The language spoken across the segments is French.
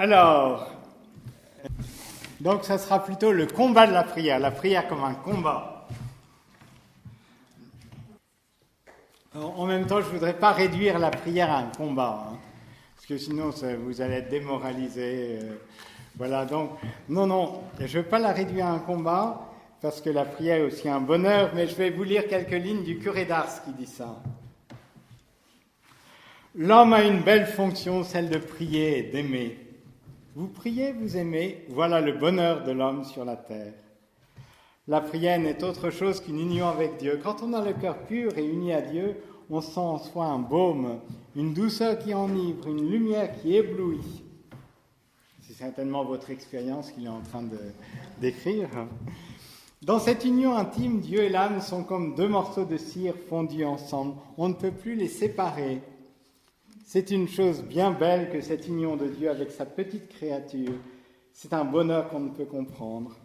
Alors, donc ça sera plutôt le combat de la prière comme un combat. En même temps, je ne voudrais pas réduire la prière à un combat, hein, parce que sinon vous allez être démoralisé. Voilà, donc, non, je ne veux pas la réduire à un combat, parce que la prière est aussi un bonheur, mais je vais vous lire quelques lignes du curé d'Ars qui dit ça. L'homme a une belle fonction, celle de prier et d'aimer. Vous priez, vous aimez, voilà le bonheur de l'homme sur la terre. La prière n'est autre chose qu'une union avec Dieu. Quand on a le cœur pur et uni à Dieu, on sent en soi un baume, une douceur qui enivre, une lumière qui éblouit. C'est certainement votre expérience qu'il est en train de décrire. Dans cette union intime, Dieu et l'âme sont comme deux morceaux de cire fondus ensemble. On ne peut plus les séparer. C'est une chose bien belle que cette union de Dieu avec sa petite créature. C'est un bonheur qu'on ne peut comprendre.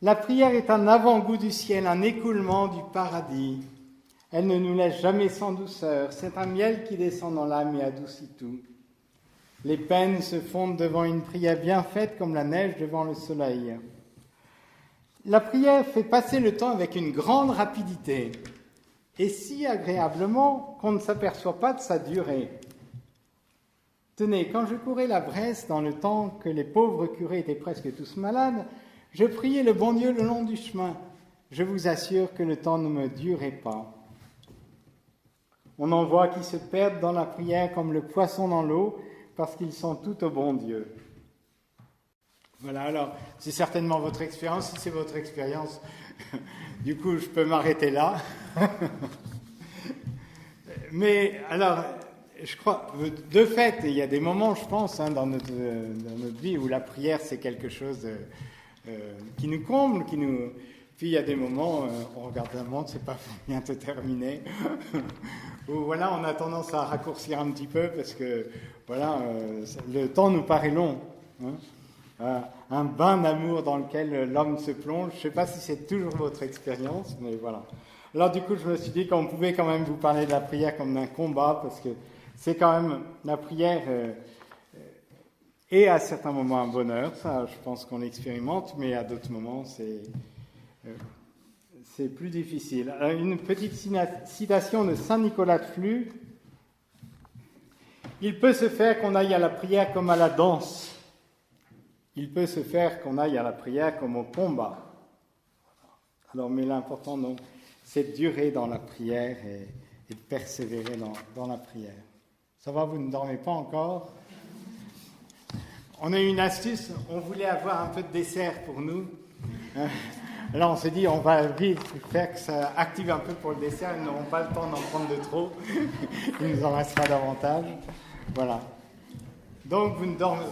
La prière est un avant-goût du ciel, un écoulement du paradis. Elle ne nous laisse jamais sans douceur. C'est un miel qui descend dans l'âme et adoucit tout. Les peines se fondent devant une prière bien faite comme la neige devant le soleil. La prière fait passer le temps avec une grande rapidité et si agréablement qu'on ne s'aperçoit pas de sa durée. Tenez, quand je courais la Bresse dans le temps que les pauvres curés étaient presque tous malades, je priais le bon Dieu le long du chemin. Je vous assure que le temps ne me durait pas. On en voit qui se perdent dans la prière comme le poisson dans l'eau parce qu'ils sont tout au bon Dieu. Voilà, alors, c'est certainement votre expérience. Si c'est votre expérience, du coup, je peux m'arrêter là. Mais, alors, je crois, de fait, il y a des moments, je pense, dans notre vie où la prière, c'est quelque chose qui nous comble, Puis, il y a des moments, on regarde la montre, c'est pas bientôt terminé. Où, voilà, on a tendance à raccourcir un petit peu parce que, voilà, le temps nous paraît long. Un bain d'amour dans lequel l'homme se plonge. Je ne sais pas si c'est toujours votre expérience, mais voilà. Alors du coup, je me suis dit qu'on pouvait quand même vous parler de la prière comme d'un combat, parce que c'est quand même, la prière est à certains moments un bonheur, ça je pense qu'on l'expérimente, mais à d'autres moments c'est plus difficile. Alors, une petite citation de Saint Nicolas de Flux. Il peut se faire qu'on aille à la prière comme à la danse. Il peut se faire qu'on aille à la prière comme au combat. Alors, mais l'important, donc, c'est de durer dans la prière et de persévérer dans la prière. Ça va, vous ne dormez pas encore? On a eu une astuce, on voulait avoir un peu de dessert pour nous. Là, on s'est dit, on va vite faire que ça active un peu pour le dessert, ils n'auront pas le temps d'en prendre de trop. Il nous en restera davantage. Voilà. Donc,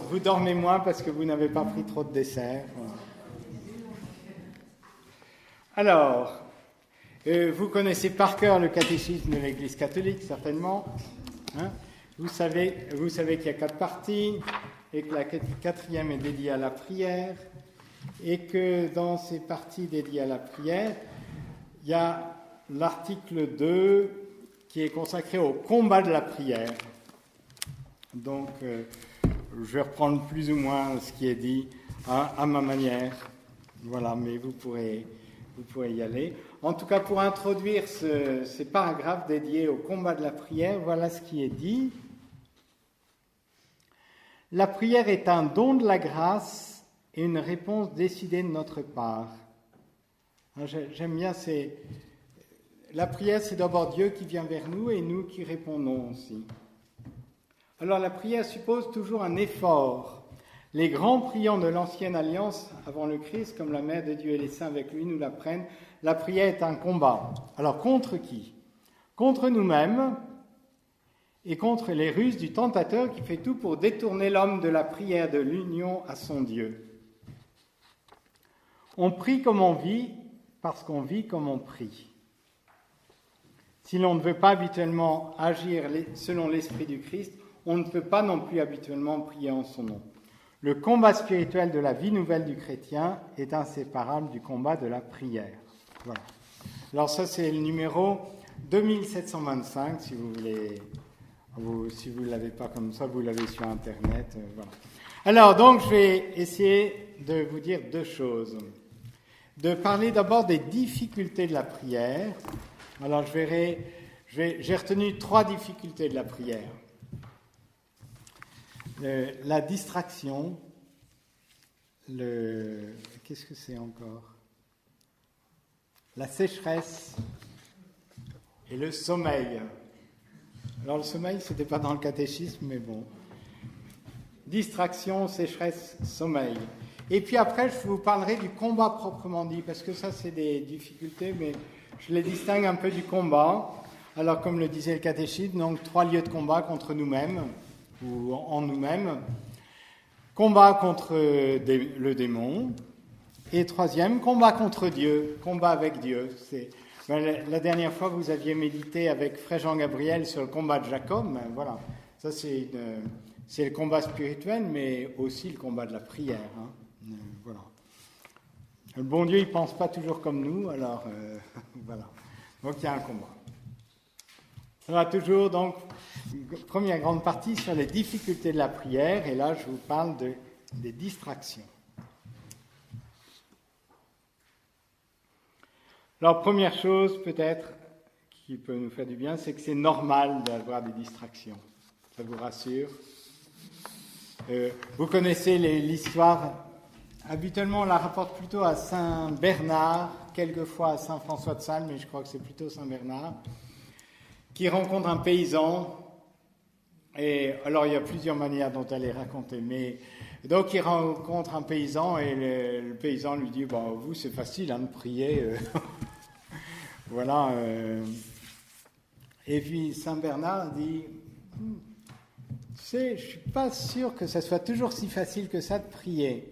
vous dormez moins parce que vous n'avez pas pris trop de dessert. Voilà. Alors, vous connaissez par cœur le catéchisme de l'Église catholique, certainement. Hein? Vous savez qu'il y a 4 parties et que la 4e est dédiée à la prière et que dans ces parties dédiées à la prière, il y a l'article 2 qui est consacré au combat de la prière. Donc, je vais reprendre plus ou moins ce qui est dit à ma manière. Voilà, mais vous pourrez y aller. En tout cas, pour introduire ces paragraphes dédiés au combat de la prière, voilà ce qui est dit. La prière est un don de la grâce et une réponse décidée de notre part. J'aime bien, la prière, c'est d'abord Dieu qui vient vers nous et nous qui répondons aussi. Alors la prière suppose toujours un effort. Les grands priants de l'ancienne alliance avant le Christ, comme la Mère de Dieu et les saints avec lui, nous l'apprennent. La prière est un combat. Alors contre qui? Contre nous-mêmes et contre les ruses du tentateur qui fait tout pour détourner l'homme de la prière, de l'union à son Dieu. On prie comme on vit parce qu'on vit comme on prie. Si l'on ne veut pas habituellement agir selon l'esprit du Christ, on ne peut pas non plus habituellement prier en son nom. Le combat spirituel de la vie nouvelle du chrétien est inséparable du combat de la prière. Voilà. Alors ça, c'est le numéro 2725, si vous voulez Si vous ne l'avez pas comme ça, vous l'avez sur Internet. Voilà. Alors, donc, je vais essayer de vous dire deux choses. De parler d'abord des difficultés de la prière. Alors, j'ai retenu 3 difficultés de la prière. La distraction, qu'est-ce que c'est encore ? La sécheresse et le sommeil. Alors le sommeil, ce n'était pas dans le catéchisme, mais bon. Distraction, sécheresse, sommeil. Et puis après, je vous parlerai du combat proprement dit, parce que ça, c'est des difficultés, mais je les distingue un peu du combat. Alors, comme le disait le catéchisme, donc 3 lieux de combat contre nous-mêmes, ou en nous-mêmes. Combat contre le démon. Et 3e, combat contre Dieu, combat avec Dieu. La dernière fois, vous aviez médité avec Frère Jean-Gabriel sur le combat de Jacob. Voilà, ça c'est le combat spirituel, mais aussi le combat de la prière. Voilà. Le bon Dieu, il ne pense pas toujours comme nous, alors voilà. Donc il y a un combat. On a toujours donc une première grande partie sur les difficultés de la prière, et là je vous parle des distractions. Alors, première chose, peut-être, qui peut nous faire du bien, c'est que c'est normal d'avoir des distractions. Ça vous rassure. Vous connaissez l'histoire. Habituellement, on la rapporte plutôt à Saint Bernard, quelquefois à Saint François de Sales, mais je crois que c'est plutôt Saint Bernard, qui rencontre un paysan. Et alors, il y a plusieurs manières dont elle est racontée, mais donc il rencontre un paysan et le paysan lui dit vous, c'est facile de prier. Voilà. Et puis Saint Bernard dit tu sais, je ne suis pas sûr que ça soit toujours si facile que ça de prier.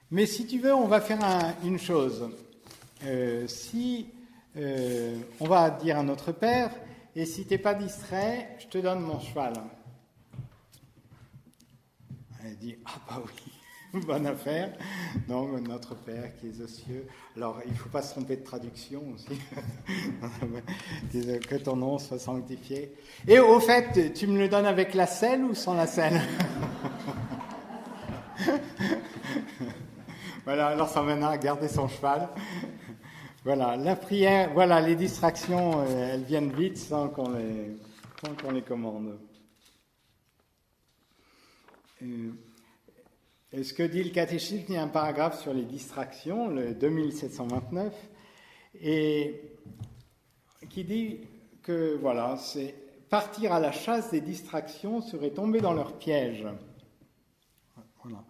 Mais si tu veux, on va faire une chose. On va dire à notre Père, et si tu n'es pas distrait, je te donne mon cheval. Elle dit, oui, bonne affaire. Donc, notre Père qui est aux cieux. Alors, il ne faut pas se tromper de traduction aussi. Que ton nom soit sanctifié. Et au fait, tu me le donnes avec la selle ou sans la selle? Voilà, alors ça mène à garder son cheval. Voilà, la prière, voilà, les distractions, elles viennent vite sans qu'on les commande. Ce que dit le catéchisme, il y a un paragraphe sur les distractions, le 2729, et qui dit que, voilà, c'est partir à la chasse des distractions serait tomber dans leur piège. Voilà.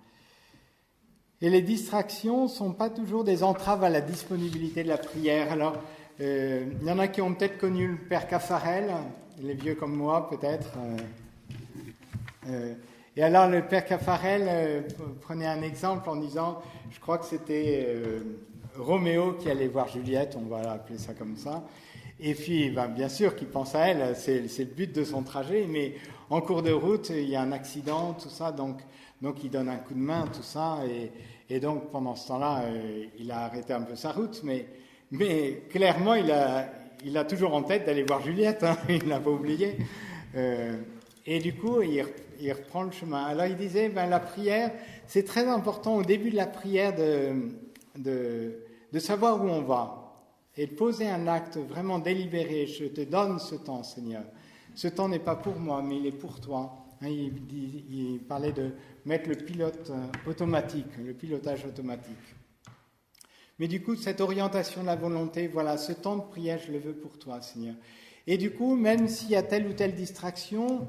Et les distractions ne sont pas toujours des entraves à la disponibilité de la prière. Alors, il y en a qui ont peut-être connu le Père Caffarel, les vieux comme moi peut-être. Et alors le Père Caffarel prenait un exemple en disant, je crois que c'était Roméo qui allait voir Juliette, on va appeler ça comme ça. Et puis, bien sûr qu'il pense à elle, c'est le but de son trajet, mais en cours de route, il y a un accident, tout ça, donc il donne un coup de main, tout ça, et donc pendant ce temps-là, il a arrêté un peu sa route, mais clairement, il a toujours en tête d'aller voir Juliette, hein, il ne l'a pas oublié. Et du coup, il reprend le chemin. Alors il disait, la prière, c'est très important au début de la prière de savoir où on va et de poser un acte vraiment délibéré. Je te donne ce temps, Seigneur. Ce temps n'est pas pour moi, mais il est pour toi. Il parlait de mettre le pilote automatique, le pilotage automatique. Mais du coup, cette orientation de la volonté, voilà, ce temps de prière, je le veux pour toi, Seigneur. Et du coup, même s'il y a telle ou telle distraction,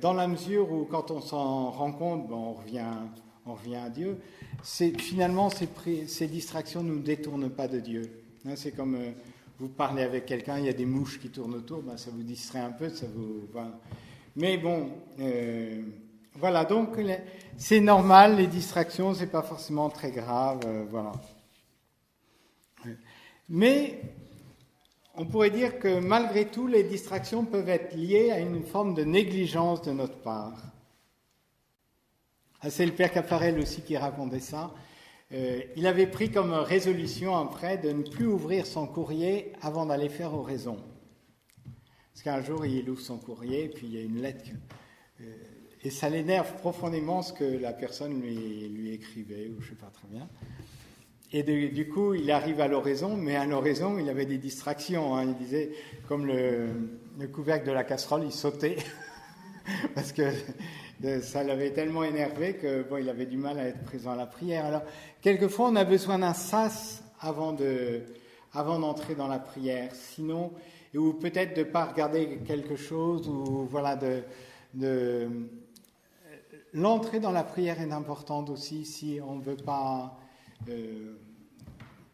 dans la mesure où, quand on s'en rend compte, on revient à Dieu, finalement, ces distractions ne nous détournent pas de Dieu. C'est comme vous parlez avec quelqu'un, il y a des mouches qui tournent autour, ça vous distrait un peu, ça vous... Mais bon, voilà, donc c'est normal, les distractions, c'est pas forcément très grave, voilà. Mais on pourrait dire que malgré tout, les distractions peuvent être liées à une forme de négligence de notre part. C'est le Père Caffarel aussi qui racontait ça. Il avait pris comme résolution après de ne plus ouvrir son courrier avant d'aller faire oraison. Parce qu'un jour, il ouvre son courrier, et puis il y a une lettre, et ça l'énerve profondément ce que la personne lui écrivait, ou je ne sais pas très bien. Et du coup, il arrive à l'oraison, mais à l'oraison, il avait des distractions. Hein. Il disait, comme le couvercle de la casserole, il sautait, parce que ça l'avait tellement énervé que il avait du mal à être présent à la prière. Alors, quelquefois, on a besoin d'un sas avant d'entrer dans la prière. Sinon, ou peut-être de ne pas regarder quelque chose, ou voilà, l'entrée dans la prière est importante aussi si on ne veut pas,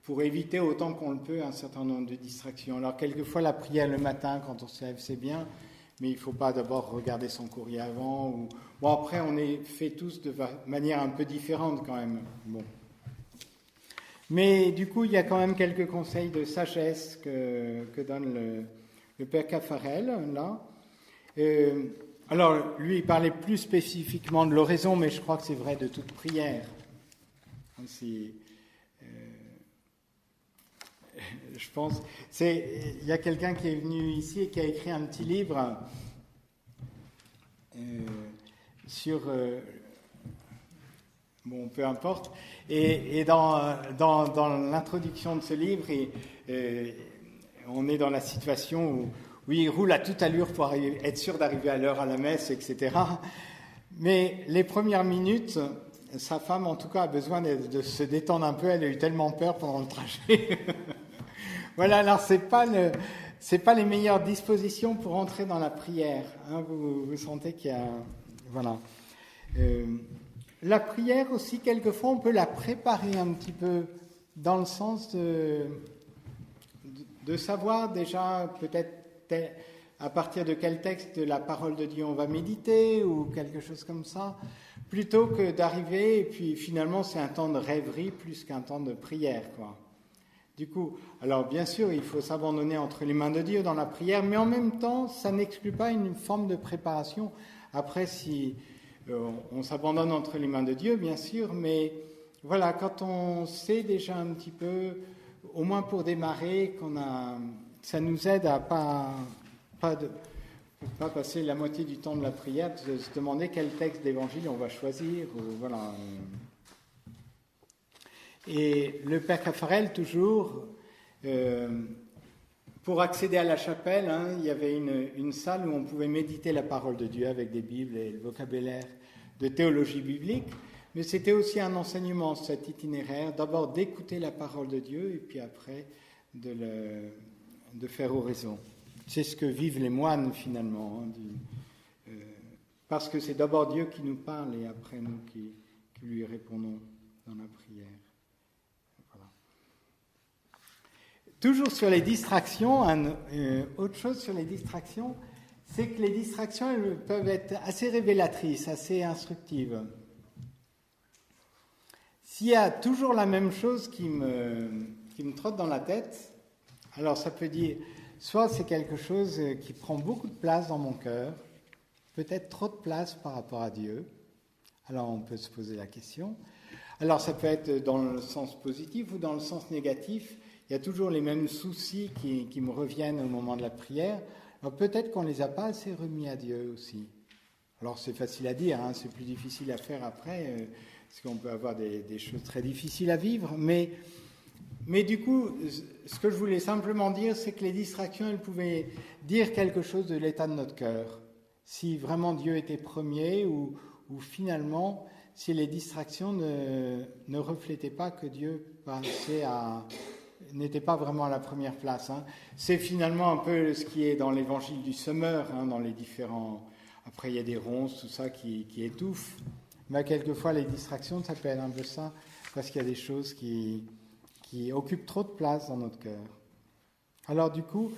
pour éviter autant qu'on le peut un certain nombre de distractions. Alors, quelquefois, la prière le matin, quand on se lève, c'est bien, mais il ne faut pas d'abord regarder son courrier avant. Bon, après, on est fait tous de manière un peu différente quand même. Bon. Mais du coup, il y a quand même quelques conseils de sagesse que donne le Père Caffarel, là. Alors, lui, il parlait plus spécifiquement de l'oraison, mais je crois que c'est vrai de toute prière. Je pense, il y a quelqu'un qui est venu ici et qui a écrit un petit livre sur, bon, peu importe, et dans l'introduction de ce livre, on est dans la situation où il roule à toute allure pour être sûr d'arriver à l'heure à la messe, etc. Mais les premières minutes, sa femme, en tout cas, a besoin de se détendre un peu. Elle a eu tellement peur pendant le trajet. Voilà, alors c'est pas les meilleures dispositions pour entrer dans la prière. Hein, vous sentez qu'il y a... Voilà. La prière aussi, quelquefois, on peut la préparer un petit peu dans le sens de savoir déjà peut-être à partir de quel texte de la parole de Dieu on va méditer ou quelque chose comme ça, plutôt que d'arriver et puis finalement c'est un temps de rêverie plus qu'un temps de prière, quoi. Du coup, alors bien sûr, il faut s'abandonner entre les mains de Dieu dans la prière, mais en même temps, ça n'exclut pas une forme de préparation. Après, si on s'abandonne entre les mains de Dieu, bien sûr, mais voilà, quand on sait déjà un petit peu, au moins pour démarrer, ça nous aide à pas passer la moitié du temps de la prière, de se demander quel texte d'évangile on va choisir, ou voilà. Et le Père Caffarel, toujours, pour accéder à la chapelle, hein, il y avait une salle où on pouvait méditer la parole de Dieu avec des Bibles et le vocabulaire de théologie biblique, mais c'était aussi un enseignement, cet itinéraire, d'abord d'écouter la parole de Dieu et puis après de faire oraison. C'est ce que vivent les moines finalement, hein, parce que c'est d'abord Dieu qui nous parle et après nous qui lui répondons dans la prière. Voilà. Toujours sur les distractions, autre chose sur les distractions, c'est que les distractions elles peuvent être assez révélatrices, assez instructives. S'il y a toujours la même chose qui me trotte dans la tête, alors ça peut dire, soit c'est quelque chose qui prend beaucoup de place dans mon cœur, peut-être trop de place par rapport à Dieu, alors on peut se poser la question. Alors ça peut être dans le sens positif ou dans le sens négatif, il y a toujours les mêmes soucis qui me reviennent au moment de la prière, alors peut-être qu'on ne les a pas assez remis à Dieu aussi. Alors c'est facile à dire, hein, c'est plus difficile à faire après, parce qu'on peut avoir des choses très difficiles à vivre, mais du coup, ce que je voulais simplement dire, c'est que les distractions, elles pouvaient dire quelque chose de l'état de notre cœur. Si vraiment Dieu était premier ou finalement, si les distractions ne reflétaient pas que Dieu n'était pas vraiment à la première place. Hein. C'est finalement un peu ce qui est dans l'évangile du semeur, hein, dans les différents... Après, il y a des ronces, tout ça qui étouffent. Mais quelquefois, les distractions, ça peut être un peu ça, parce qu'il y a des choses qui occupent trop de place dans notre cœur. Alors du coup,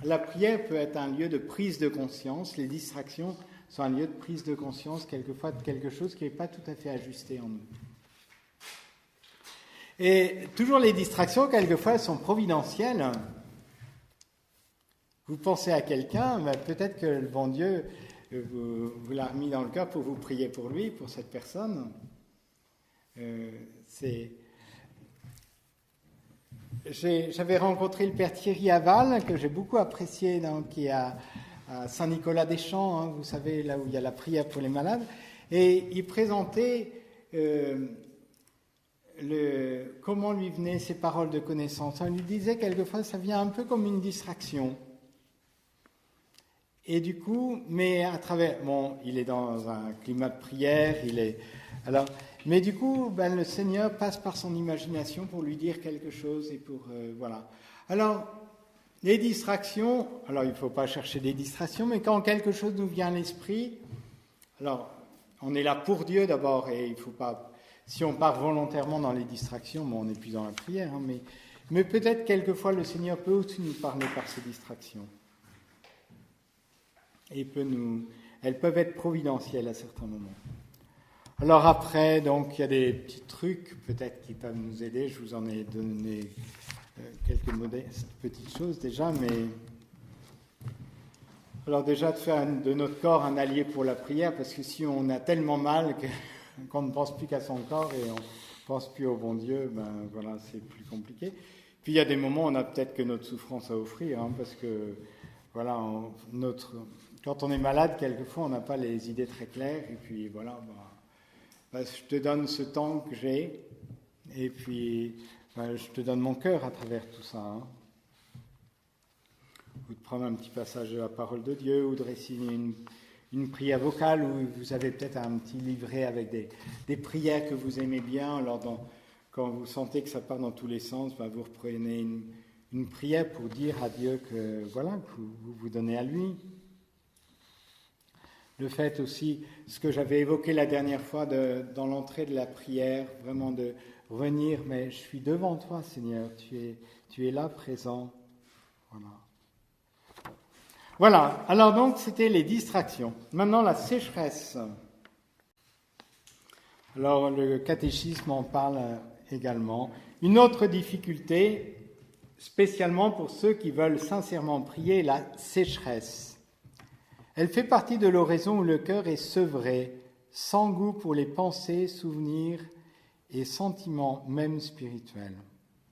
la prière peut être un lieu de prise de conscience, les distractions sont un lieu de prise de conscience, quelquefois de quelque chose qui n'est pas tout à fait ajusté en nous. Et toujours les distractions, quelquefois, elles sont providentielles. Vous pensez à quelqu'un, ben peut-être que le bon Dieu vous l'a remis dans le cœur pour vous prier pour lui, pour cette personne. j'avais rencontré le père Thierry Aval, que j'ai beaucoup apprécié, donc, qui est à Saint-Nicolas-des-Champs, hein, vous savez, là où il y a la prière pour les malades, et il présentait comment lui venaient ces paroles de connaissance. On lui disait quelquefois, ça vient un peu comme une distraction. Et du coup, mais à travers, bon, il est dans un climat de prière, mais du coup, le Seigneur passe par son imagination pour lui dire quelque chose et pour, voilà. Alors, les distractions, alors il ne faut pas chercher des distractions, mais quand quelque chose nous vient à l'esprit, alors, on est là pour Dieu d'abord, et il ne faut pas, si on part volontairement dans les distractions, bon, on n'est plus dans la prière, hein, mais peut-être quelquefois le Seigneur peut aussi nous parler par ces distractions. Et elles peuvent être providentielles à certains moments. Alors après, donc, il y a des petits trucs peut-être qui peuvent nous aider. Je vous en ai donné quelques modestes petites choses déjà, mais alors déjà de faire de notre corps un allié pour la prière, parce que si on a tellement mal qu'on ne pense plus qu'à son corps et on ne pense plus au bon Dieu, voilà, c'est plus compliqué. Puis il y a des moments où on a peut-être que notre souffrance à offrir, hein, parce que voilà, quand on est malade, quelquefois on n'a pas les idées très claires, et puis voilà, je te donne ce temps que j'ai, et puis je te donne mon cœur à travers tout ça. Hein. Ou de prendre un petit passage de la parole de Dieu, ou de réciter une prière vocale, où vous avez peut-être un petit livret avec des prières que vous aimez bien. Alors quand vous sentez que ça part dans tous les sens, vous reprenez une prière pour dire à Dieu que vous vous donnez à lui. Le fait aussi, ce que j'avais évoqué la dernière fois dans l'entrée de la prière, vraiment de revenir, mais je suis devant toi, Seigneur, tu es là présent. Voilà, alors donc c'était les distractions. Maintenant la sécheresse. Alors le catéchisme en parle également. Une autre difficulté, spécialement pour ceux qui veulent sincèrement prier, la sécheresse. Elle fait partie de l'oraison où le cœur est sevré, sans goût pour les pensées, souvenirs et sentiments, même spirituels.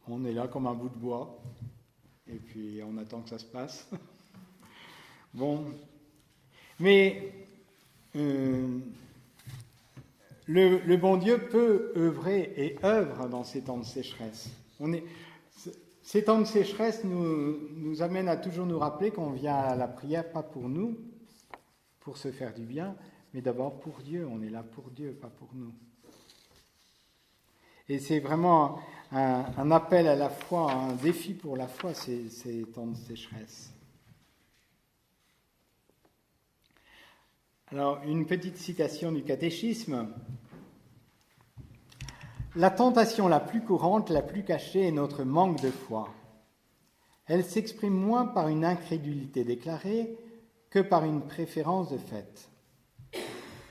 On est là comme un bout de bois, et puis on attend que ça se passe. Bon, mais le bon Dieu peut œuvrer et œuvre dans ces temps de sécheresse. Ces temps de sécheresse nous amènent à toujours nous rappeler qu'on vient à la prière pas pour nous, pour se faire du bien, mais d'abord pour Dieu. On est là pour Dieu, pas pour nous. Et c'est vraiment un appel à la foi, un défi pour la foi, ces temps de sécheresse. Alors, une petite citation du catéchisme. La tentation la plus courante, la plus cachée, est notre manque de foi. Elle s'exprime moins par une incrédulité déclarée que par une préférence de fait.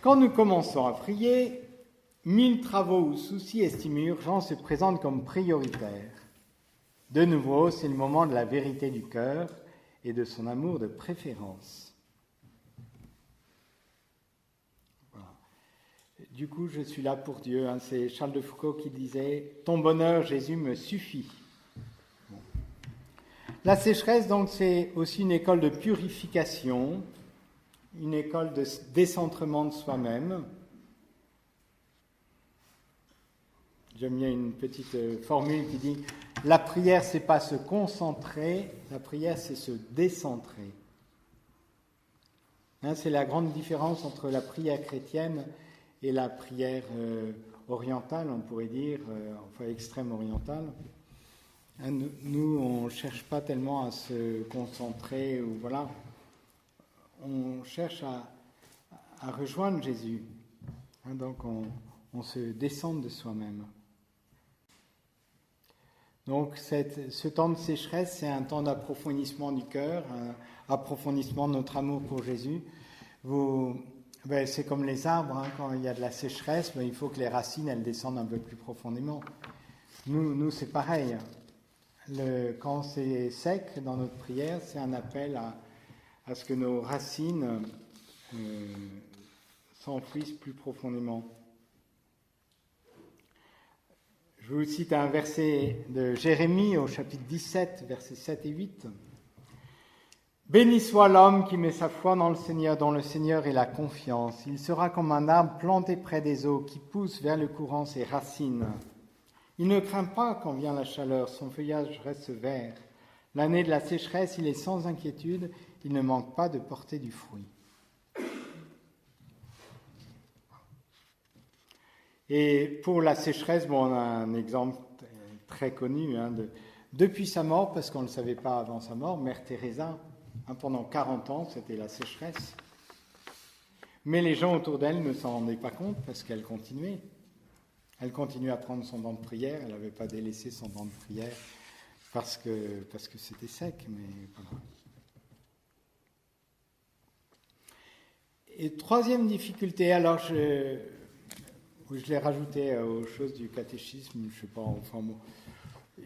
Quand nous commençons à prier, 1000 travaux ou soucis estimés urgents se présentent comme prioritaires. De nouveau, c'est le moment de la vérité du cœur et de son amour de préférence. Voilà. Du coup, je suis là pour Dieu. Hein. C'est Charles de Foucault qui disait « Ton bonheur, Jésus, me suffit ». La sécheresse, donc, c'est aussi une école de purification, une école de décentrement de soi-même. J'aime bien une petite formule qui dit « La prière, c'est pas se concentrer, la prière, c'est se décentrer ». Hein, c'est la grande différence entre la prière chrétienne et la prière orientale, on pourrait dire, enfin extrême orientale. Nous, on ne cherche pas tellement à se concentrer, ou voilà. On cherche à rejoindre Jésus. Hein, donc, on se descend de soi-même. Donc, ce temps de sécheresse, c'est un temps d'approfondissement du cœur, un approfondissement de notre amour pour Jésus. C'est comme les arbres, hein, quand il y a de la sécheresse, il faut que les racines, elles descendent un peu plus profondément. Nous c'est pareil. Quand c'est sec dans notre prière, c'est un appel à ce que nos racines s'enfouissent plus profondément. Je vous cite un verset de Jérémie au chapitre 17, versets 7 et 8. « Béni soit l'homme qui met sa foi dans le Seigneur, dont le Seigneur est la confiance. Il sera comme un arbre planté près des eaux, qui pousse vers le courant ses racines. Il ne craint pas quand vient la chaleur, son feuillage reste vert. L'année de la sécheresse, il est sans inquiétude, il ne manque pas de porter du fruit. » Et pour la sécheresse, on a un exemple très connu. Depuis sa mort, parce qu'on ne le savait pas avant sa mort, Mère Teresa, pendant 40 ans, c'était la sécheresse. Mais les gens autour d'elle ne s'en rendaient pas compte parce qu'elle continuait. Elle continuait à prendre son banc de prière, elle n'avait pas délaissé son banc de prière parce que c'était sec, mais voilà. Et troisième difficulté, alors je l'ai rajouté aux choses du catéchisme, je ne sais pas, enfin bon,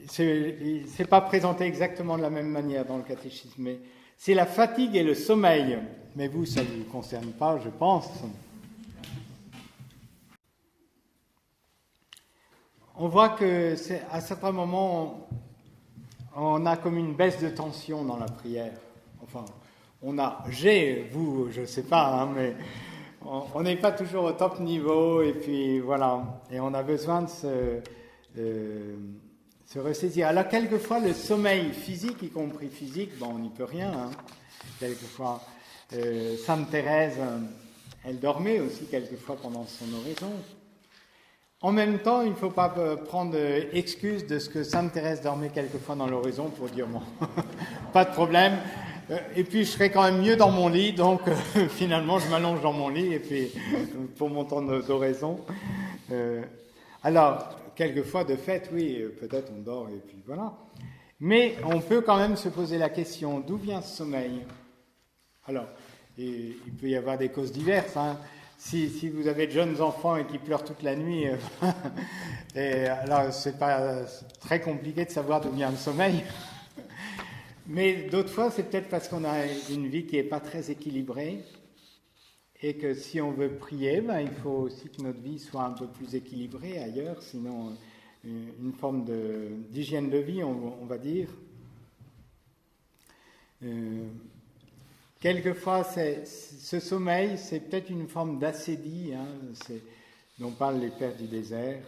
c'est pas présenté exactement de la même manière dans le catéchisme, mais c'est la fatigue et le sommeil. Mais vous, ça ne vous concerne pas, je pense. On voit que à certains moments, on a comme une baisse de tension dans la prière. Enfin, je ne sais pas, mais on n'est pas toujours au top niveau, et puis voilà. Et on a besoin de se ressaisir. Alors, quelquefois, le sommeil physique, y compris physique, on n'y peut rien. Quelquefois, Sainte Thérèse, elle dormait aussi quelquefois pendant son oraison. En même temps, il ne faut pas prendre excuse de ce que Sainte Thérèse dormait quelquefois dans l'oraison pour dire bon, pas de problème. Et puis je serai quand même mieux dans mon lit, donc finalement je m'allonge dans mon lit et puis pour mon temps d'oraison. Alors, quelquefois de fait, oui, peut-être on dort et puis voilà. Mais on peut quand même se poser la question, d'où vient ce sommeil? Alors, il peut y avoir des causes diverses. Si vous avez de jeunes enfants et qui pleurent toute la nuit, alors c'est pas très compliqué de savoir d'où vient le sommeil. Mais d'autres fois, c'est peut-être parce qu'on a une vie qui n'est pas très équilibrée et que si on veut prier, il faut aussi que notre vie soit un peu plus équilibrée ailleurs, sinon une forme d'hygiène de vie, on va dire. Quelquefois, ce sommeil, c'est peut-être une forme d'ascédie, dont parlent les pères du désert.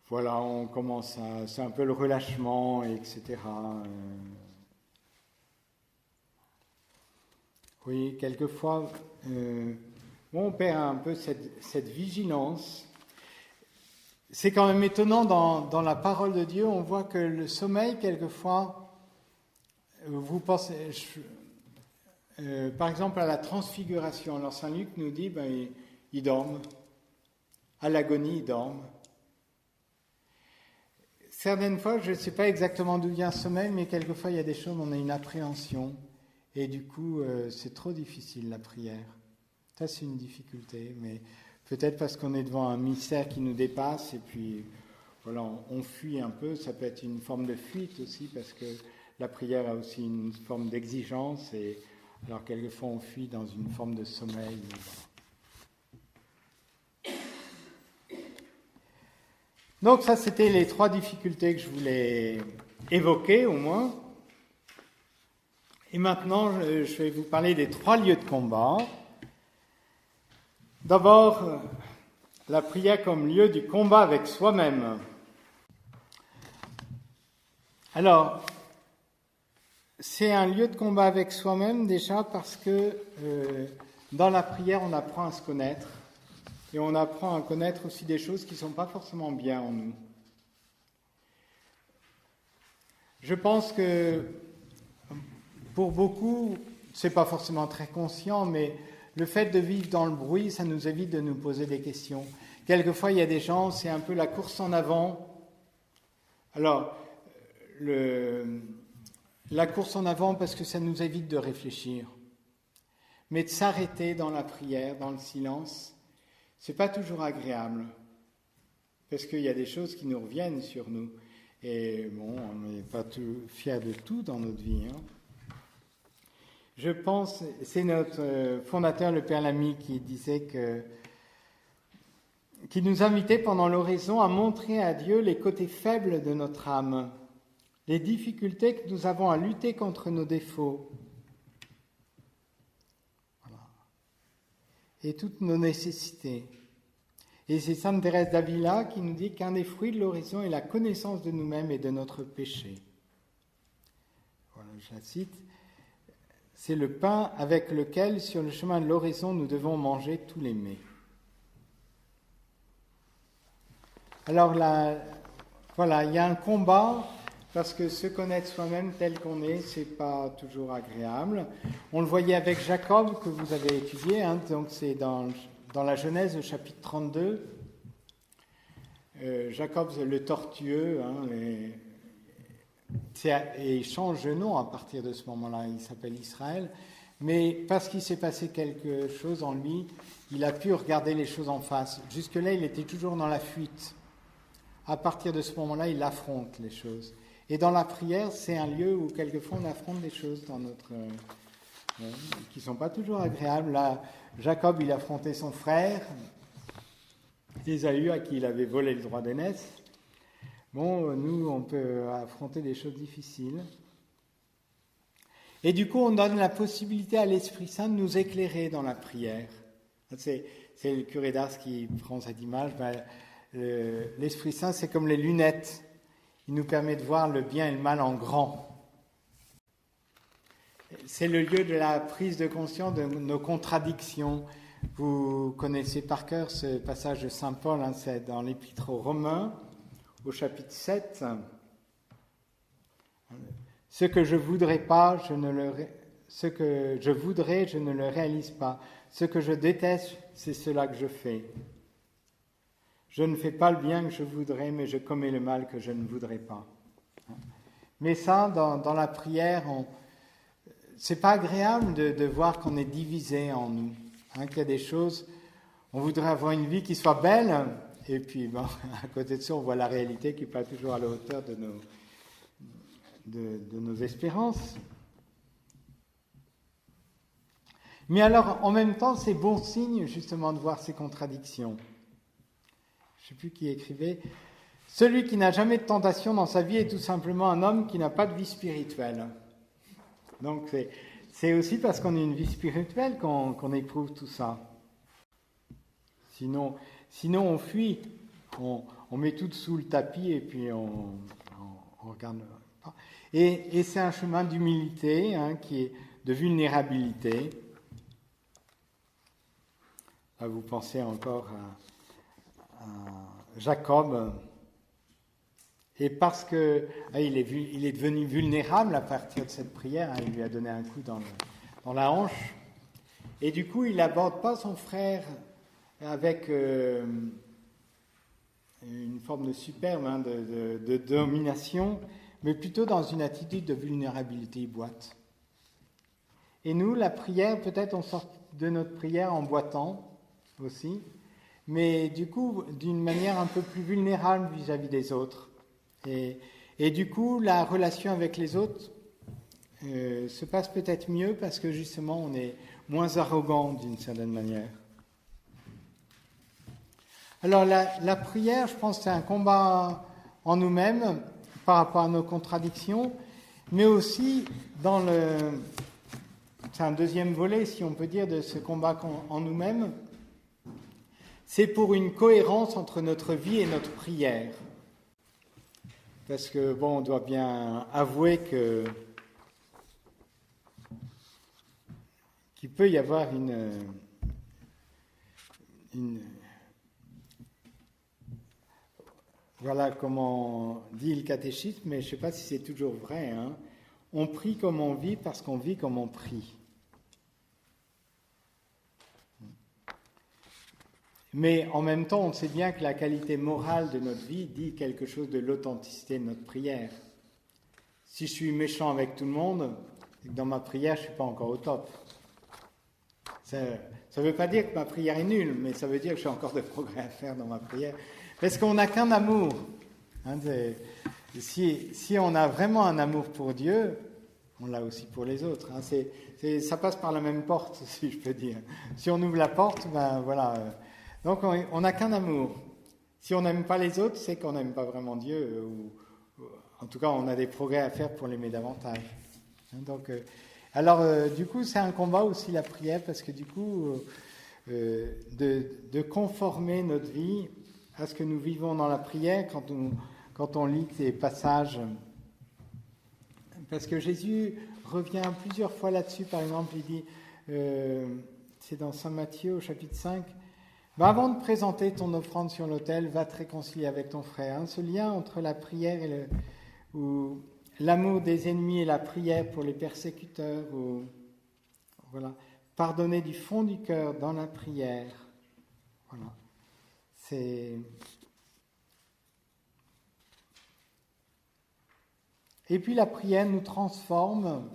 Voilà, on commence c'est un peu le relâchement, etc. Oui, quelquefois, on perd un peu cette vigilance. C'est quand même étonnant, dans la parole de Dieu, on voit que le sommeil, quelquefois, vous pensez, par exemple, à la transfiguration. Alors Saint Luc nous dit, ils dorment. À l'agonie, ils dorment. Certaines fois, je ne sais pas exactement d'où vient ce sommeil, mais quelquefois, il y a des choses, on a une appréhension. Et du coup, c'est trop difficile, la prière. Ça, c'est une difficulté, mais peut-être parce qu'on est devant un mystère qui nous dépasse, et puis, voilà, on fuit un peu. Ça peut être une forme de fuite aussi, parce que la prière a aussi une forme d'exigence, et alors quelquefois on fuit dans une forme de sommeil. Donc ça, c'était les trois difficultés que je voulais évoquer au moins. Et maintenant, je vais vous parler des trois lieux de combat. D'abord, la prière comme lieu du combat avec soi-même. Alors, c'est un lieu de combat avec soi-même déjà parce que dans la prière, on apprend à se connaître et on apprend à connaître aussi des choses qui ne sont pas forcément bien en nous. Je pense que pour beaucoup, ce n'est pas forcément très conscient, mais le fait de vivre dans le bruit, ça nous évite de nous poser des questions. Quelquefois, il y a des gens, c'est un peu la course en avant. Alors, la course en avant parce que ça nous évite de réfléchir. Mais de s'arrêter dans la prière, dans le silence, c'est pas toujours agréable. Parce qu'il y a des choses qui nous reviennent sur nous. Et bon, on n'est pas fiers de tout dans notre vie. Je pense, c'est notre fondateur, le Père Lamy, qui disait que qui nous invitait pendant l'oraison à montrer à Dieu les côtés faibles de notre âme, les difficultés que nous avons à lutter contre nos défauts, voilà, et toutes nos nécessités. Et c'est Sainte Thérèse d'Avila qui nous dit qu'un des fruits de l'oraison est la connaissance de nous-mêmes et de notre péché. Voilà, je la cite. C'est le pain avec lequel, sur le chemin de l'oraison, nous devons manger tous les mets. Alors là, voilà, il y a un combat, parce que se connaître soi-même tel qu'on est, c'est pas toujours agréable. On le voyait avec Jacob, que vous avez étudié, hein, donc c'est dans la Genèse, au chapitre 32. Jacob, le tortueux, hein, et il change de nom à partir de ce moment-là, il s'appelle Israël, mais parce qu'il s'est passé quelque chose en lui, il a pu regarder les choses en face. Jusque-là, il était toujours dans la fuite. À partir de ce moment-là, il affronte les choses. Et dans la prière, c'est un lieu où quelquefois on affronte des choses dans notre, qui ne sont pas toujours agréables. Là, Jacob, il affrontait son frère, Ésaü, à qui il avait volé le droit d'aînesse. Bon, nous, on peut affronter des choses difficiles. Et du coup, on donne la possibilité à l'Esprit Saint de nous éclairer dans la prière. C'est le curé d'Ars qui prend cette image. L'Esprit Saint, c'est comme les lunettes. Il nous permet de voir le bien et le mal en grand. C'est le lieu de la prise de conscience de nos contradictions. Vous connaissez par cœur ce passage de Saint Paul, hein, c'est dans l'Épître aux Romains, au chapitre 7. Ce que je voudrais pas, ce que je voudrais, je ne le réalise pas. Ce que je déteste, c'est cela que je fais. Je ne fais pas le bien que je voudrais, mais je commets le mal que je ne voudrais pas. Mais ça, dans la prière, c'est pas agréable de voir qu'on est divisé en nous. Hein, qu'il y a des choses, on voudrait avoir une vie qui soit belle, et puis bon, à côté de ça, on voit la réalité qui n'est pas toujours à la hauteur de nos espérances. Mais alors, en même temps, c'est bon signe justement de voir ces contradictions. Je ne sais plus qui écrivait, « Celui qui n'a jamais de tentation dans sa vie est tout simplement un homme qui n'a pas de vie spirituelle. » Donc c'est aussi parce qu'on a une vie spirituelle qu'on éprouve tout ça. Sinon on fuit, on met tout sous le tapis et puis on regarde pas. Et c'est un chemin d'humilité, hein, qui est de vulnérabilité. Là, vous pensez encore à Jacob, et parce que il est devenu vulnérable à partir de cette prière, hein, il lui a donné un coup dans la hanche, et du coup il n'aborde pas son frère avec une forme de superbe, hein, de domination, mais plutôt dans une attitude de vulnérabilité, il boite. Et nous, la prière, peut-être on sort de notre prière en boitant aussi, mais du coup, d'une manière un peu plus vulnérable vis-à-vis des autres. Et du coup, la relation avec les autres se passe peut-être mieux parce que justement, on est moins arrogant d'une certaine manière. Alors, la prière, je pense, c'est un combat en nous-mêmes par rapport à nos contradictions, mais aussi c'est un deuxième volet, si on peut dire, de ce combat en nous-mêmes. C'est pour une cohérence entre notre vie et notre prière. Parce que, bon, on doit bien avouer qu'il peut y avoir voilà comment dit le catéchisme, mais je ne sais pas si c'est toujours vrai, hein. On prie comme on vit parce qu'on vit comme on prie. Mais en même temps, on sait bien que la qualité morale de notre vie dit quelque chose de l'authenticité de notre prière. Si je suis méchant avec tout le monde, c'est que dans ma prière, je ne suis pas encore au top. Ça ne veut pas dire que ma prière est nulle, mais ça veut dire que j'ai encore de progrès à faire dans ma prière. Parce qu'on n'a qu'un amour. Hein, si on a vraiment un amour pour Dieu, on l'a aussi pour les autres. Hein, ça passe par la même porte, si je peux dire. Si on ouvre la porte, ben voilà... Donc on n'a qu'un amour. Si on n'aime pas les autres, c'est qu'on n'aime pas vraiment Dieu, ou en tout cas on a des progrès à faire pour l'aimer davantage. Donc, du coup c'est un combat aussi la prière, parce que du coup de conformer notre vie à ce que nous vivons dans la prière quand on lit ces passages. Parce que Jésus revient plusieurs fois là-dessus. Par exemple, il dit, c'est dans Saint Matthieu au chapitre 5, avant de présenter ton offrande sur l'autel, va te réconcilier avec ton frère. Ce lien entre la prière et ou l'amour des ennemis et la prière pour les persécuteurs, voilà, pardonner du fond du cœur dans la prière. Voilà. Et puis la prière nous transforme.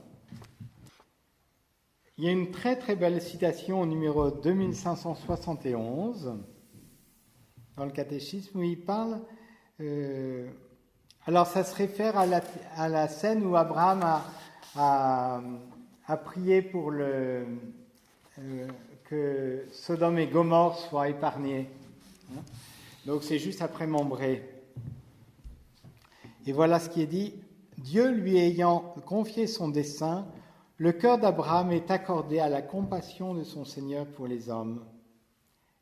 Il y a une très très belle citation au numéro 2571 dans le catéchisme où il parle. Alors ça se réfère à la scène où Abraham a prié pour que Sodome et Gomorrhe soient épargnés. Donc c'est juste après Mambré. Et voilà ce qui est dit. Dieu lui ayant confié son dessein, le cœur d'Abraham est accordé à la compassion de son Seigneur pour les hommes.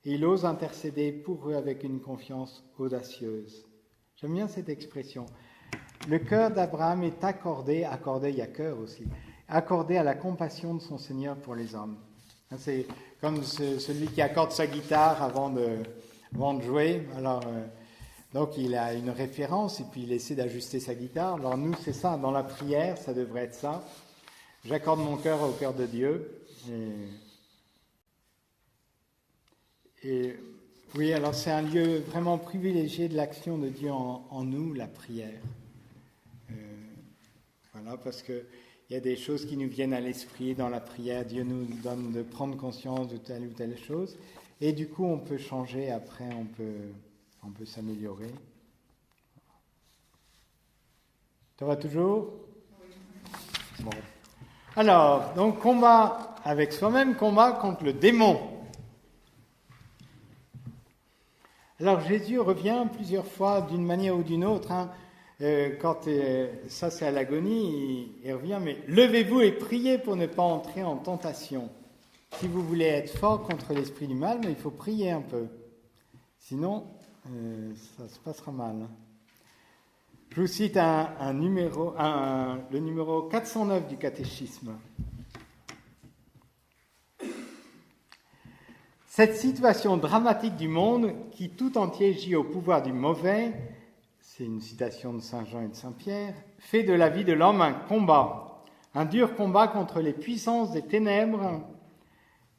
Et il ose intercéder pour eux avec une confiance audacieuse. J'aime bien cette expression. Le cœur d'Abraham est accordé, il y a cœur aussi, accordé à la compassion de son Seigneur pour les hommes. C'est comme celui qui accorde sa guitare avant de jouer. Alors, donc il a une référence et puis il essaie d'ajuster sa guitare. Alors nous, c'est ça, dans la prière, ça devrait être ça. J'accorde mon cœur au cœur de Dieu. Et oui, alors c'est un lieu vraiment privilégié de l'action de Dieu en nous, la prière. Voilà, parce qu'il y a des choses qui nous viennent à l'esprit dans la prière. Dieu nous donne de prendre conscience de telle ou telle chose. Et du coup, on peut changer après, on peut s'améliorer. Ça va toujours ? Oui. Bon. Alors, donc combat avec soi-même, combat contre le démon. Alors Jésus revient plusieurs fois d'une manière ou d'une autre. Ça c'est à l'agonie, il revient, mais levez-vous et priez pour ne pas entrer en tentation. Si vous voulez être fort contre l'esprit du mal, mais il faut prier un peu. Sinon, ça se passera mal. Je vous cite le numéro 409 du catéchisme. Cette situation dramatique du monde qui tout entier gît au pouvoir du mauvais, c'est une citation de Saint Jean et de Saint Pierre, fait de la vie de l'homme un combat, un dur combat contre les puissances des ténèbres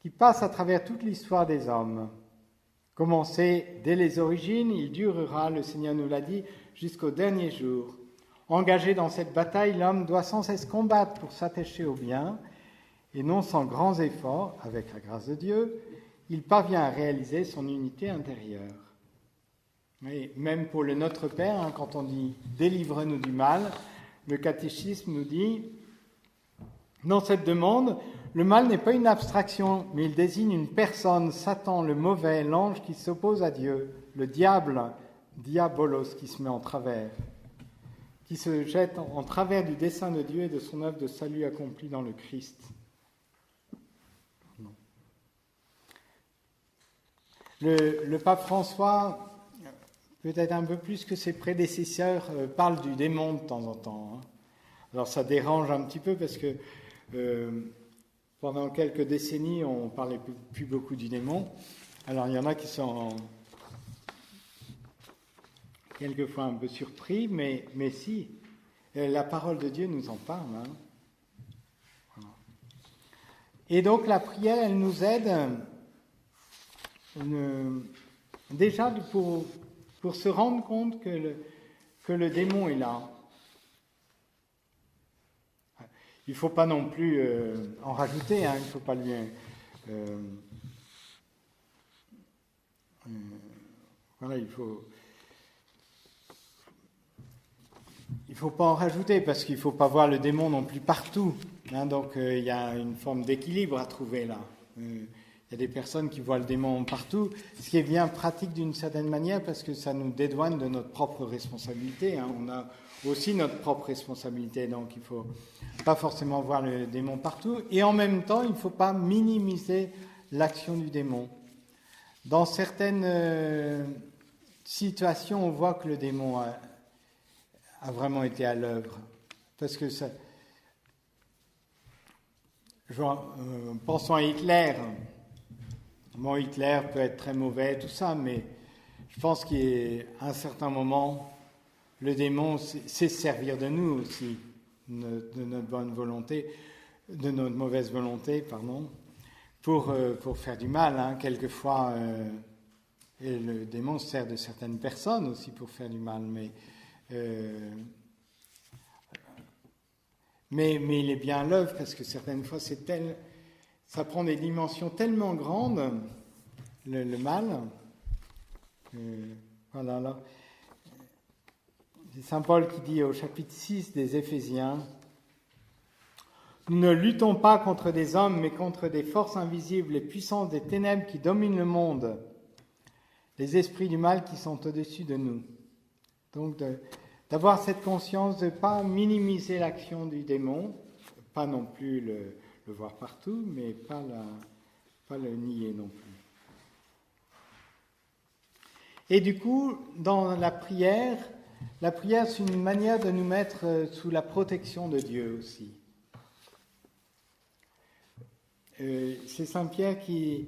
qui passent à travers toute l'histoire des hommes. Commencé dès les origines, il durera, le Seigneur nous l'a dit, jusqu'au dernier jour. Engagé dans cette bataille, l'homme doit sans cesse combattre pour s'attacher au bien, et non sans grands efforts, avec la grâce de Dieu, il parvient à réaliser son unité intérieure. Et même pour le Notre Père, quand on dit « délivre-nous du mal », le catéchisme nous dit « Dans cette demande, le mal n'est pas une abstraction, mais il désigne une personne, Satan, le mauvais, l'ange qui s'oppose à Dieu, le diable, diabolos, qui se met en travers, qui se jette en travers du dessein de Dieu et de son œuvre de salut accomplie dans le Christ. » Le pape François, peut-être un peu plus que ses prédécesseurs, parle du démon de temps en temps. Alors ça dérange un petit peu parce que pendant quelques décennies, on ne parlait plus beaucoup du démon. Alors il y en a qui sont quelquefois un peu surpris, mais si, la parole de Dieu nous en parle. Voilà. Et donc la prière, elle nous aide déjà pour se rendre compte que le démon est là. Il ne faut pas non plus en rajouter, il ne faut pas lui... voilà, il faut pas en rajouter parce qu'il ne faut pas voir le démon non plus partout. Donc il y a une forme d'équilibre à trouver là. Il Il y a des personnes qui voient le démon partout, ce qui est bien pratique d'une certaine manière parce que ça nous dédouane de notre propre responsabilité. On a aussi notre propre responsabilité, donc il ne faut pas forcément voir le démon partout. Et en même temps, il ne faut pas minimiser l'action du démon. Dans certaines situations, on voit que le démon a vraiment été à l'œuvre. Parce que ça... pensons à Hitler. Bon, Hitler peut être très mauvais, tout ça, mais je pense qu'à un certain moment, le démon sait se servir de nous aussi, de notre bonne volonté, de notre mauvaise volonté, pardon, pour faire du mal. Quelquefois, et le démon se sert de certaines personnes aussi pour faire du mal, mais il est bien à l'œuvre parce que certaines fois, ça prend des dimensions tellement grandes, le mal. Voilà, là. C'est Saint Paul qui dit au chapitre 6 des Éphésiens, « Nous ne luttons pas contre des hommes, mais contre des forces invisibles, les puissances des ténèbres qui dominent le monde, les esprits du mal qui sont au-dessus de nous. » Donc, d'avoir cette conscience de ne pas minimiser l'action du démon, pas non plus le voir partout, mais pas le nier non plus. Et du coup, dans la prière, c'est une manière de nous mettre sous la protection de Dieu aussi. C'est Saint Pierre qui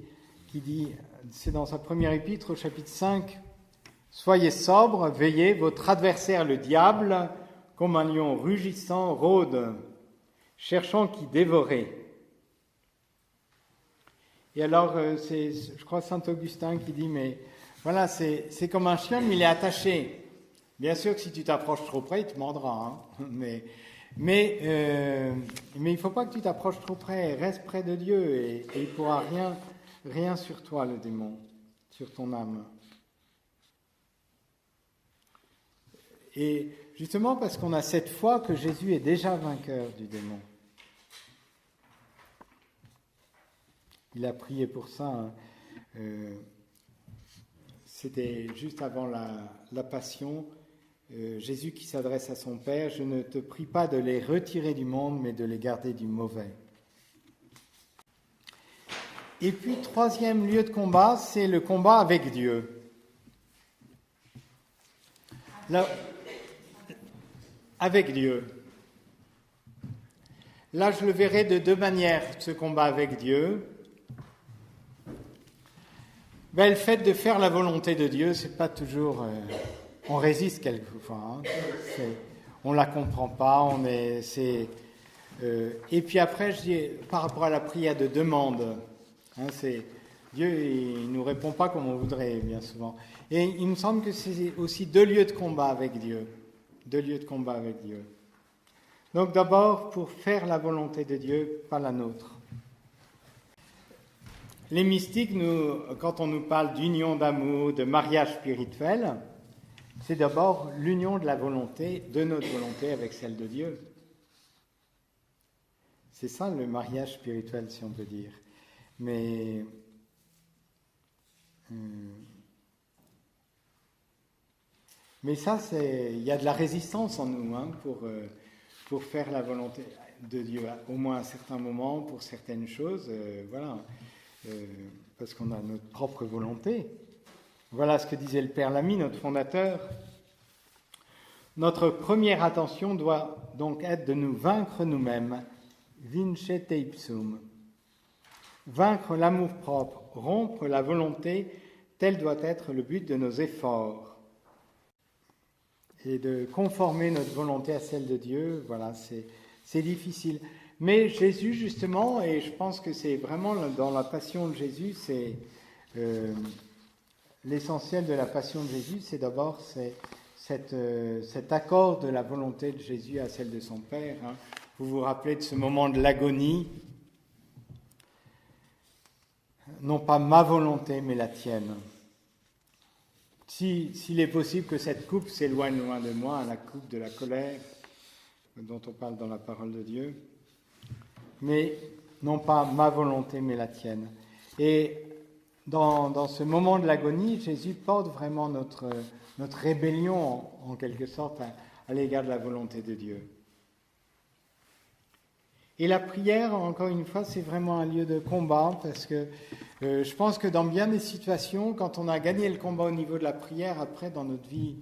dit, c'est dans sa première épître au chapitre 5, « Soyez sobres, veillez, votre adversaire le diable, comme un lion rugissant, rôde, cherchant qui dévorer. » Et alors, c'est, je crois, Saint Augustin qui dit, mais voilà, c'est comme un chien, mais il est attaché. Bien sûr que si tu t'approches trop près, il te mordra, mais il ne faut pas que tu t'approches trop près, reste près de Dieu, et il ne pourra rien sur toi, le démon, sur ton âme. Et justement parce qu'on a cette foi que Jésus est déjà vainqueur du démon. Il a prié pour ça. C'était juste avant la Passion. Jésus qui s'adresse à son Père, « Je ne te prie pas de les retirer du monde, mais de les garder du mauvais. » Et puis, troisième lieu de combat, c'est le combat avec Dieu. Là, avec Dieu. Là, je le verrai de deux manières, ce combat avec Dieu. Le fait de faire la volonté de Dieu, c'est pas toujours... on résiste quelquefois. On la comprend pas. Et puis après, je dis, par rapport à la prière de demande, Dieu, il nous répond pas comme on voudrait bien souvent. Et il me semble que c'est aussi deux lieux de combat avec Dieu. Deux lieux de combat avec Dieu. Donc d'abord, pour faire la volonté de Dieu, pas la nôtre. Les mystiques, quand on nous parle d'union d'amour, de mariage spirituel, c'est d'abord l'union de la volonté, de notre volonté avec celle de Dieu. C'est ça le mariage spirituel, si on peut dire. Mais ça, il y a de la résistance en nous pour faire la volonté de Dieu, au moins à un certain moment, pour certaines choses, parce qu'on a notre propre volonté. Voilà ce que disait le Père Lamy, notre fondateur. Notre première attention doit donc être de nous vaincre nous-mêmes, vincete ipsum. Vaincre l'amour-propre, rompre la volonté, tel doit être le but de nos efforts. Et de conformer notre volonté à celle de Dieu, voilà, c'est difficile. Mais Jésus, justement, et je pense que c'est vraiment dans la passion de Jésus, c'est l'essentiel de la passion de Jésus, c'est d'abord cet accord de la volonté de Jésus à celle de son Père. Vous vous rappelez de ce moment de l'agonie, non pas ma volonté, mais la tienne. S'il est possible que cette coupe s'éloigne loin de moi, la coupe de la colère, dont on parle dans la parole de Dieu, mais non pas ma volonté, mais la tienne. Et dans ce moment de l'agonie, Jésus porte vraiment notre rébellion, en quelque sorte, à l'égard de la volonté de Dieu. Et la prière, encore une fois, c'est vraiment un lieu de combat, parce que je pense que dans bien des situations, quand on a gagné le combat au niveau de la prière, après, dans notre vie,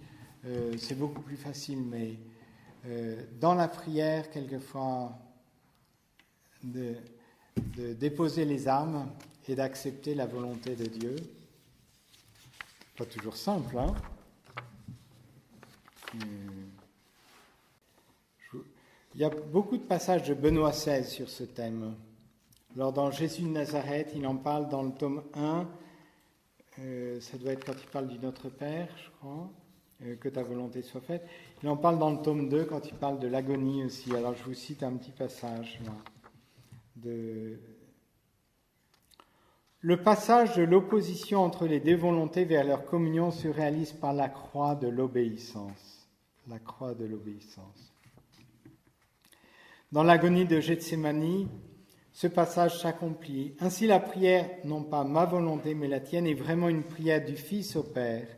c'est beaucoup plus facile. Mais dans la prière, quelquefois, de déposer les armes et d'accepter la volonté de Dieu. Pas toujours simple, hein? Il y a beaucoup de passages de Benoît XVI sur ce thème. Alors dans Jésus de Nazareth, il en parle dans le tome 1, ça doit être quand il parle du Notre Père, je crois, que ta volonté soit faite. Il en parle dans le tome 2 quand il parle de l'agonie aussi. Alors je vous cite un petit passage là. Le passage de l'opposition entre les deux volontés vers leur communion se réalise par la croix de l'obéissance. La croix de l'obéissance. Dans l'agonie de Gethsémani, ce passage s'accomplit. Ainsi la prière, non pas ma volonté, mais la tienne, est vraiment une prière du Fils au Père,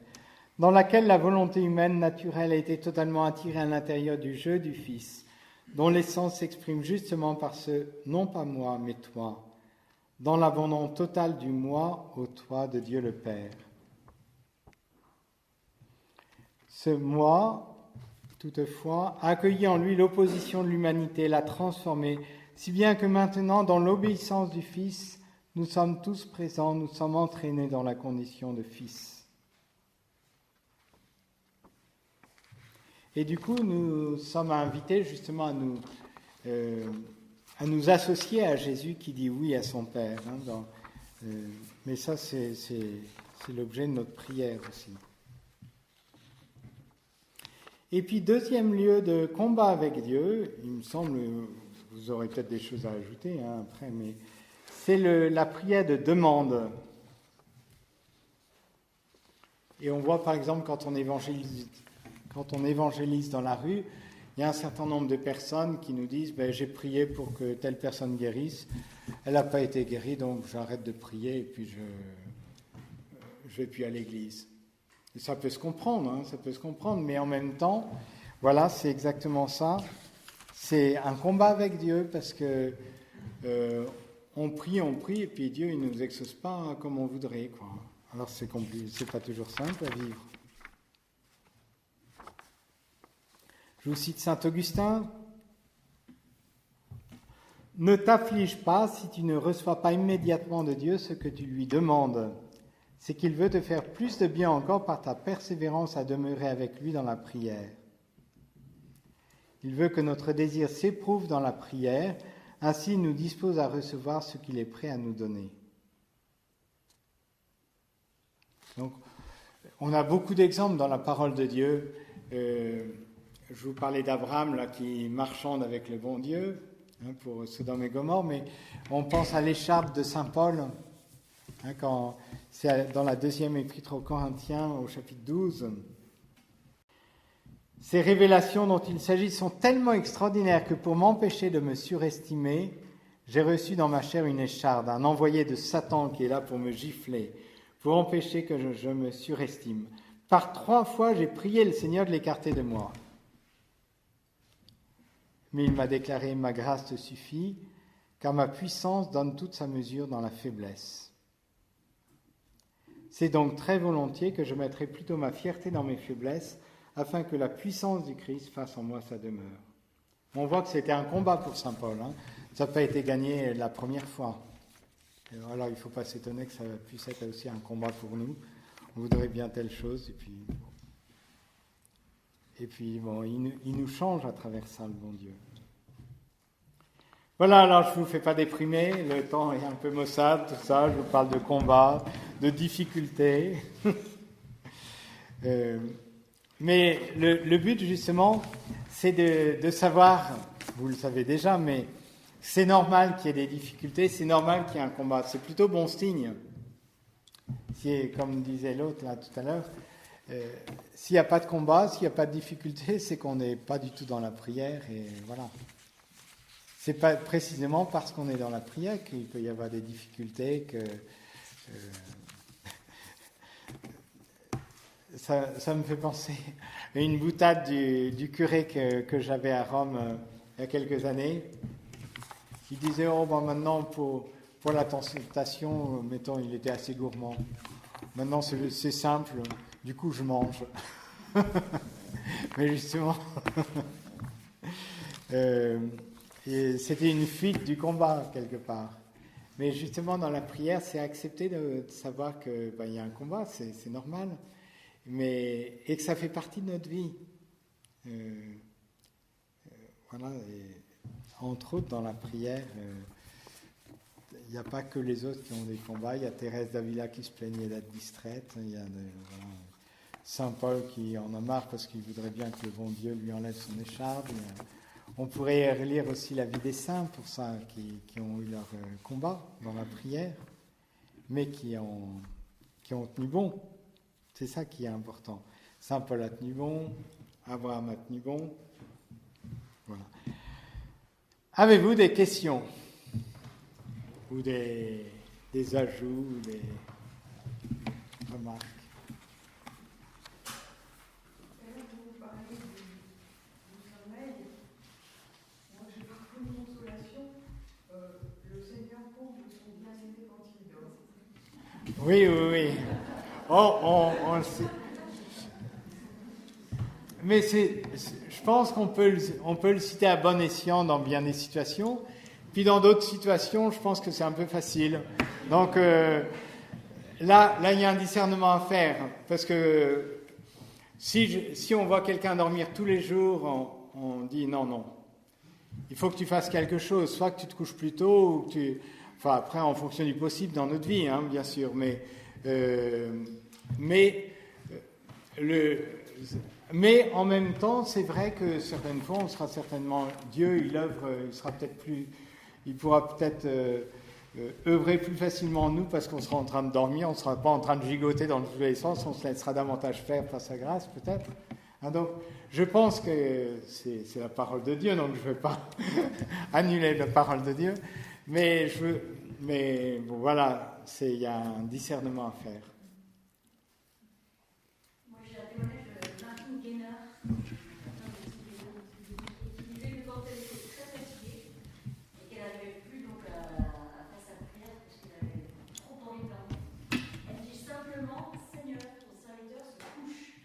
dans laquelle la volonté humaine naturelle a été totalement attirée à l'intérieur du jeu du Fils, dont l'essence s'exprime justement par ce « non pas moi, mais toi », dans l'abandon total du moi au toi de Dieu le Père. Ce moi, toutefois, a accueilli en lui l'opposition de l'humanité, l'a transformé, si bien que maintenant, dans l'obéissance du Fils, nous sommes tous présents, nous sommes entraînés dans la condition de Fils. Et du coup, nous sommes invités justement à nous associer à Jésus qui dit oui à son Père. Mais ça, c'est l'objet de notre prière aussi. Et puis, deuxième lieu de combat avec Dieu, il me semble, vous aurez peut-être des choses à ajouter après, mais c'est la prière de demande. Et on voit par exemple quand on évangélise dans la rue, il y a un certain nombre de personnes qui nous disent j'ai prié pour que telle personne guérisse, elle n'a pas été guérie, donc j'arrête de prier et puis je vais plus à l'église. Et ça peut se comprendre, mais en même temps, voilà, c'est exactement ça. C'est un combat avec Dieu parce que on prie, et puis Dieu il nous exauce pas comme on voudrait, quoi. Alors c'est pas toujours simple à vivre. Je vous cite Saint Augustin. « Ne t'afflige pas si tu ne reçois pas immédiatement de Dieu ce que tu lui demandes. C'est qu'il veut te faire plus de bien encore par ta persévérance à demeurer avec lui dans la prière. Il veut que notre désir s'éprouve dans la prière, ainsi il nous dispose à recevoir ce qu'il est prêt à nous donner. » Donc, on a beaucoup d'exemples dans la parole de Dieu. Je vous parlais d'Abraham là, qui marchande avec le bon Dieu pour Sodome et Gomorrhe, mais on pense à l'écharpe de saint Paul, quand c'est dans la deuxième épître aux Corinthiens au chapitre 12. Ces révélations dont il s'agit sont tellement extraordinaires que pour m'empêcher de me surestimer, j'ai reçu dans ma chair une écharde, un envoyé de Satan qui est là pour me gifler, pour empêcher que je me surestime. Par 3 fois, j'ai prié le Seigneur de l'écarter de moi. Mais il m'a déclaré « Ma grâce te suffit, car ma puissance donne toute sa mesure dans la faiblesse. C'est donc très volontiers que je mettrai plutôt ma fierté dans mes faiblesses, afin que la puissance du Christ fasse en moi sa demeure. » On voit que c'était un combat pour saint Paul. Ça n'a pas été gagné la première fois. Alors il ne faut pas s'étonner que ça puisse être aussi un combat pour nous. On voudrait bien telle chose, et puis bon, il nous change à travers ça, le bon Dieu. Voilà, alors je ne vous fais pas déprimer, le temps est un peu maussade, tout ça, je vous parle de combat, de difficultés. Mais le but, justement, c'est de savoir, vous le savez déjà, mais c'est normal qu'il y ait des difficultés, c'est normal qu'il y ait un combat, c'est plutôt bon signe. Comme disait l'autre là tout à l'heure, s'il n'y a pas de combat, s'il n'y a pas de difficulté, c'est qu'on n'est pas du tout dans la prière, et voilà. C'est pas précisément parce qu'on est dans la prière qu'il peut y avoir des difficultés, Ça me fait penser à une boutade du curé que j'avais à Rome il y a quelques années. Il disait, oh, ben maintenant, pour la tentation, mettons, il était assez gourmand. Maintenant, c'est simple, du coup, je mange. Mais justement, et c'était une fuite du combat, quelque part. Mais justement, dans la prière, c'est accepter de savoir qu'il y a un combat, c'est normal, et que ça fait partie de notre vie. Voilà, et entre autres, dans la prière, il n'y a pas que les autres qui ont des combats. Il y a Thérèse d'Avila qui se plaignait d'être distraite. Il y a Saint Paul qui en a marre parce qu'il voudrait bien que le bon Dieu lui enlève son écharpe. On pourrait relire aussi la vie des saints pour ça, qui ont eu leur combat dans la prière, mais qui ont tenu bon. C'est ça qui est important. Saint Paul a tenu bon, Abraham a tenu bon. Voilà. Avez-vous des questions ou des ajouts ou des remarques? Vous parlez du sommeil. Moi, j'ai beaucoup de consolation. Le Seigneur comble son bien-aimé quand il dort. Oui. On le sait. Mais je pense qu'on peut le citer à bon escient dans bien des situations. Puis dans d'autres situations, je pense que c'est un peu facile. Donc là, il y a un discernement à faire. Parce que si on voit quelqu'un dormir tous les jours, on dit non. Il faut que tu fasses quelque chose. Soit que tu te couches plus tôt, ou que tu... Enfin, après, en fonction du possible dans notre vie, hein, bien sûr. Mais en même temps, c'est vrai que certaines fois, on sera certainement... Dieu, il pourra peut-être œuvrer plus facilement en nous parce qu'on sera en train de dormir, on ne sera pas en train de gigoter dans tous les sens, on se laissera davantage faire par sa grâce, peut-être. Hein, donc, je pense que c'est la parole de Dieu, donc je ne vais pas annuler la parole de Dieu, mais bon, voilà, il y a un discernement à faire. Moi, j'ai un témoignage de Martine Guénard, qui disait que quand elle était très fatiguée et qu'elle n'arrivait plus donc à faire sa prière parce qu'elle avait trop envie de dormir, elle dit simplement Seigneur, ton serviteur se couche.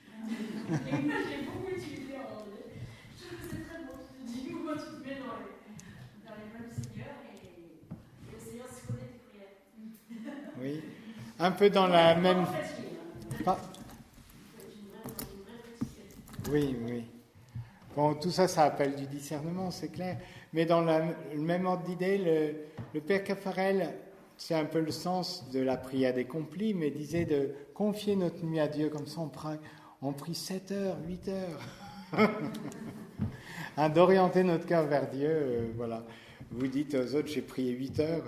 Et moi, j'ai beaucoup utilisé en anglais. Je trouve que c'est très beau. Tu te dis, moi, tu te mets dans les mains du Seigneur et le Seigneur se connaît tes prières. Oui, un peu dans la même... Pas... Oui. Bon, tout ça appelle du discernement, c'est clair. Mais dans le même ordre d'idée, le Père Caffarel, c'est un peu le sens de la prière des complis, mais disait de confier notre nuit à Dieu, comme ça on prie 7 heures, 8 heures. Hein, d'orienter notre cœur vers Dieu, voilà. Vous dites aux autres, j'ai prié 8 heures.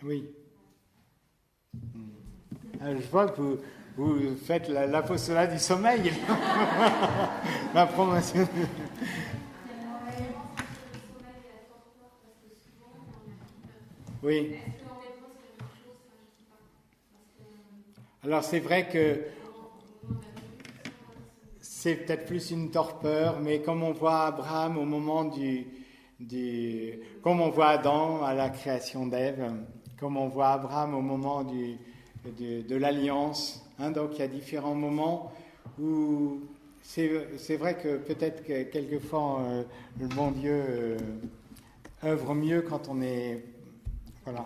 Oui. Je vois que vous faites l'apostolat du sommeil. La promotion. Oui. Alors c'est vrai que c'est peut-être plus une torpeur, mais comme on voit Abraham au moment comme on voit Adam à la création d'Ève, comme on voit Abraham au moment de l'alliance, hein, donc il y a différents moments où c'est vrai que peut-être que quelquefois le bon Dieu œuvre mieux quand on est... Voilà.